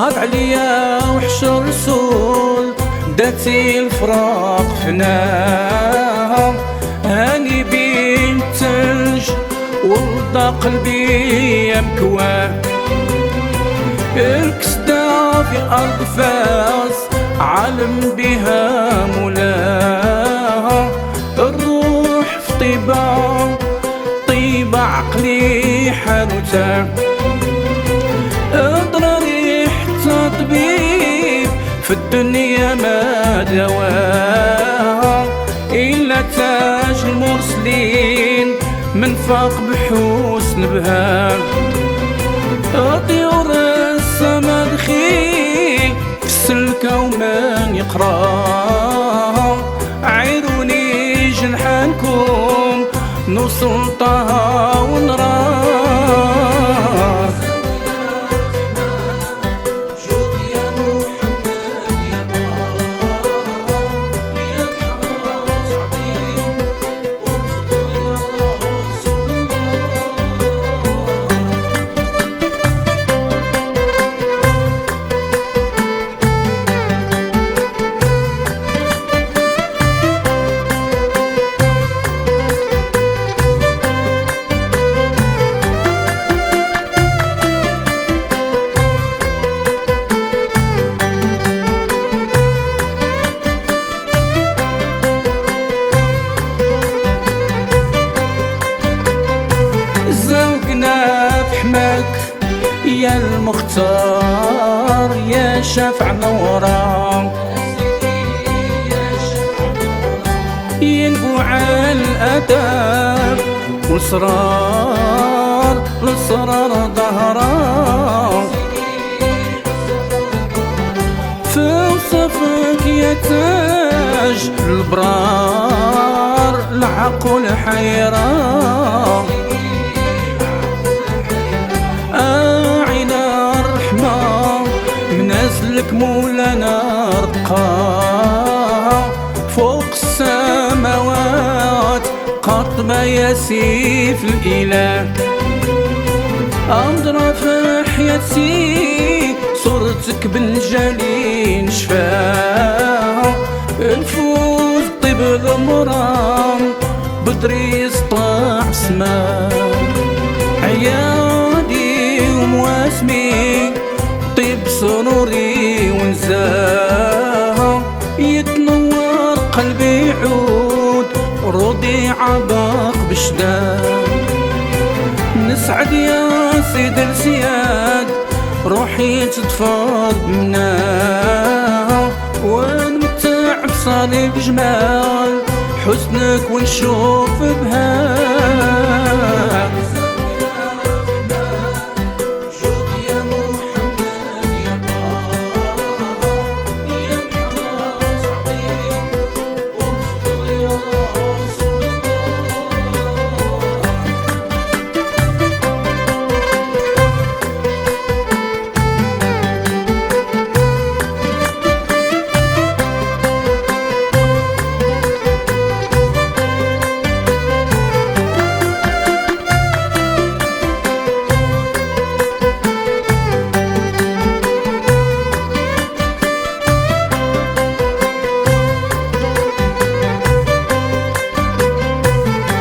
هاد عليا وحش الرسول داتي الفراق فناها، هاني بين التلج ورضا قلبي يا مكواه. الكسدة في أرض فاس عالم بها مولاها، الروح في طيبة عقلي حانوته. اضرى ريحة طبيب في الدنيا ما دواها، إلا تاج المرسلين من فوق بحسن بها. طيور السما دخيل في السلكة ومن يقراها، عيروني جنحانكم نوصل طه ونراه. يا المختار يا شافع نورا، ينبوع الأدب وصرار الأسرار ظهرا. في وصفك يا تاج البرار العقل حيران، منازلك مولانا رقاه فوق السماوات قطبة يا سيف الإله. أمضرى في حياتي صورتك بالجليل شفاها، نفوذ طيب الغمرام بدري سطاع سماه. عيادي ومواسمي طيب سروري ونزاها، يتنور قلبي عود رضي عباق بشداد. نسعد يا سيد السياد روحي تتفاض مناها، ونمتع بصالي بجمال حسنك ونشوف بهاك.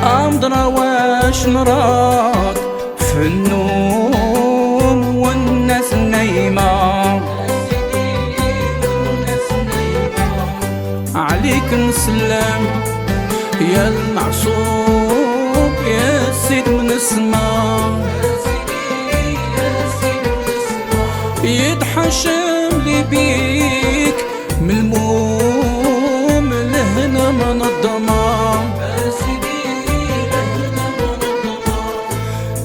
أمضرى واش نراك في النوم والناس نايمة، عليك نسلم يا المعصوم يا سيد من السما. يتحشم لي بيك من الموم لهنا منظمة،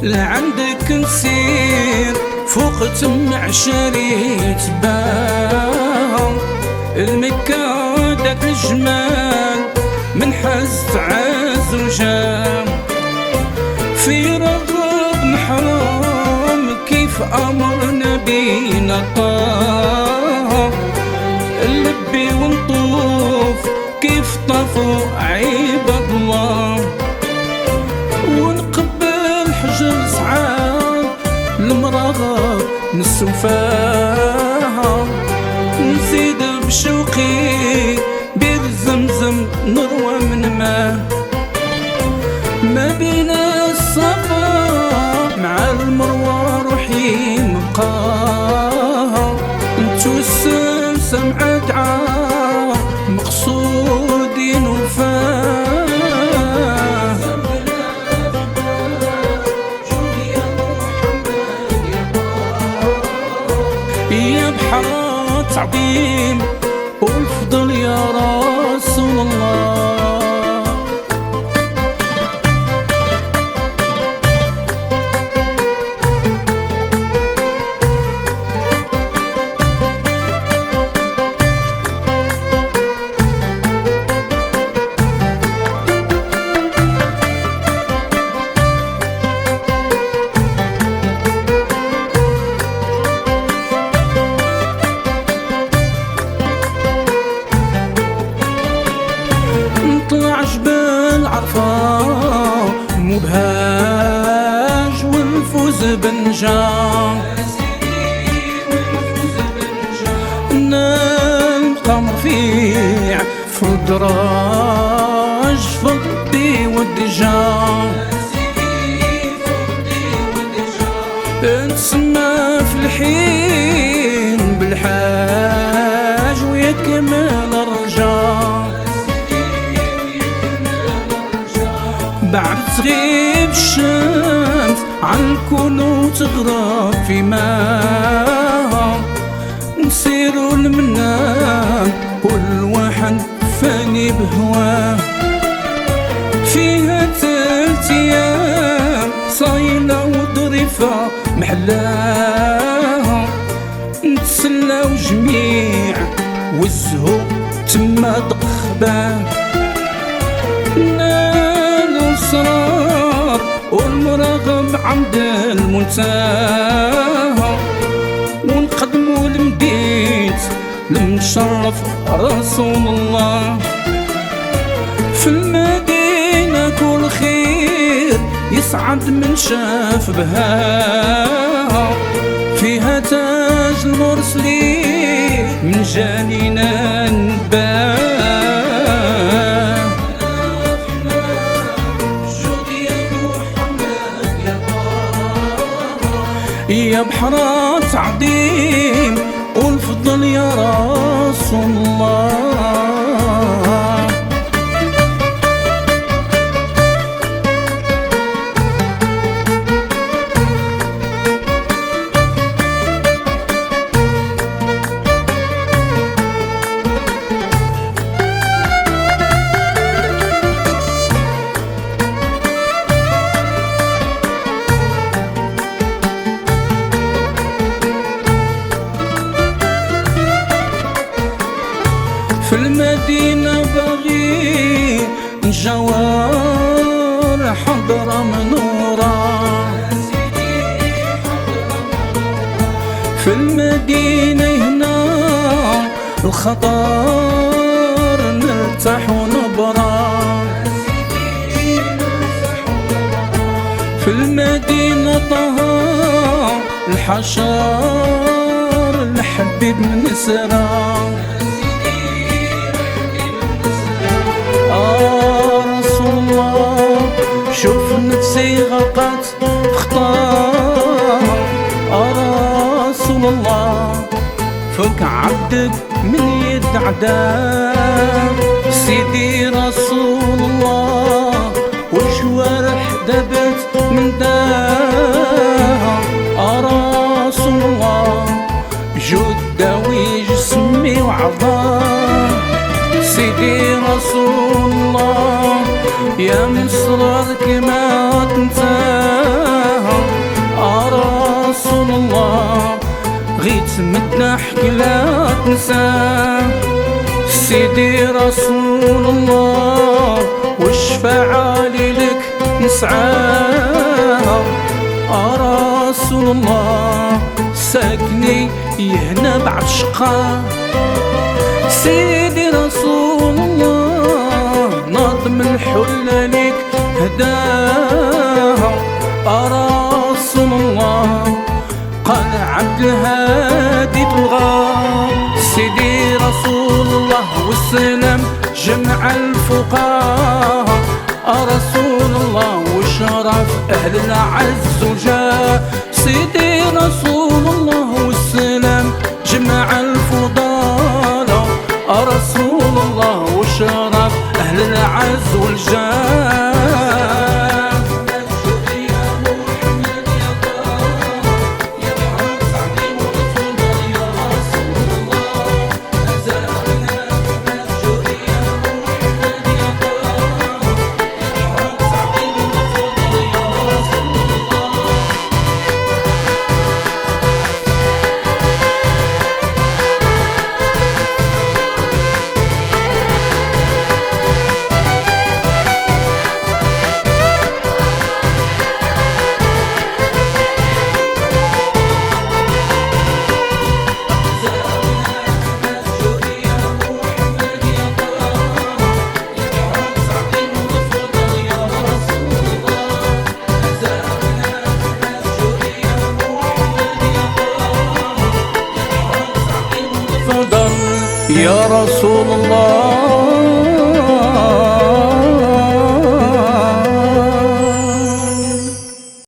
لعندك نسير فوق تمع شريت باه. المكة داك الجمال من حز عز وجام، في رغب نحرم كيف أمر نبينا طه. اللبي ونطوف كيف طافوا عباد الله، ونقبل حجر سعاد المرغب نسوفاه. بشوقي بير زمزم نروى من ما بين الصفا مع المروى روحي مبقاها نتوسل سمع دعاء مقصودي نوفاه يا بحر تعظيم والفضل يا رسول الله. نطلع جبال عرفة مبهاج ونفوز بنجاح نلقى رفيع في الدراج فضي والدجا نتسمى في الحين بالحاج ويكمل الرجا بعد تغيب الشمس عنكون وتغرب في ماها نسيروا المنام كل واحد فاني بهواه فيها 3 أيام صايلة وظريفة محلاها نتسلاو جميع والزهو تما دقباه الأسرار والمراغب عند المنتهى ونقدموا المبيت لمشرف رسول الله في المدينة كل خير يسعد من شاف بهاها فيها تاج المرسلين من جانينا نباه يا بحر تعظيم والفضل يا رسول الله. في المدينة باغي جوار حضرة منورة في المدينة هنا الخطر نرتاح ونبرى في المدينة طه الحشار الحبيب من سرى رسول الله شوف نفسي غرقت خطاها رسول الله فك عبدك من يد عداك سيدي رسول الله والجوارح دبت من داها رسول الله جود داوي جسمي وعظام سيدي رسول الله يا مصرارك ما تنساها رسول الله غيت مدنحك لا تنساه سيدي رسول الله والشفاعة لك نسعاها رسول الله ساكني يهنا بعد شقاه سيدي رسول الله نظم الحلة لك هداها رسول الله قال عبد الهادي طلغى سيدي رسول أهل العز وجاه سيدي رسول الله والسلام جمع الفضالة رسول الله وشرف أهل العز والجاه يا رسول الله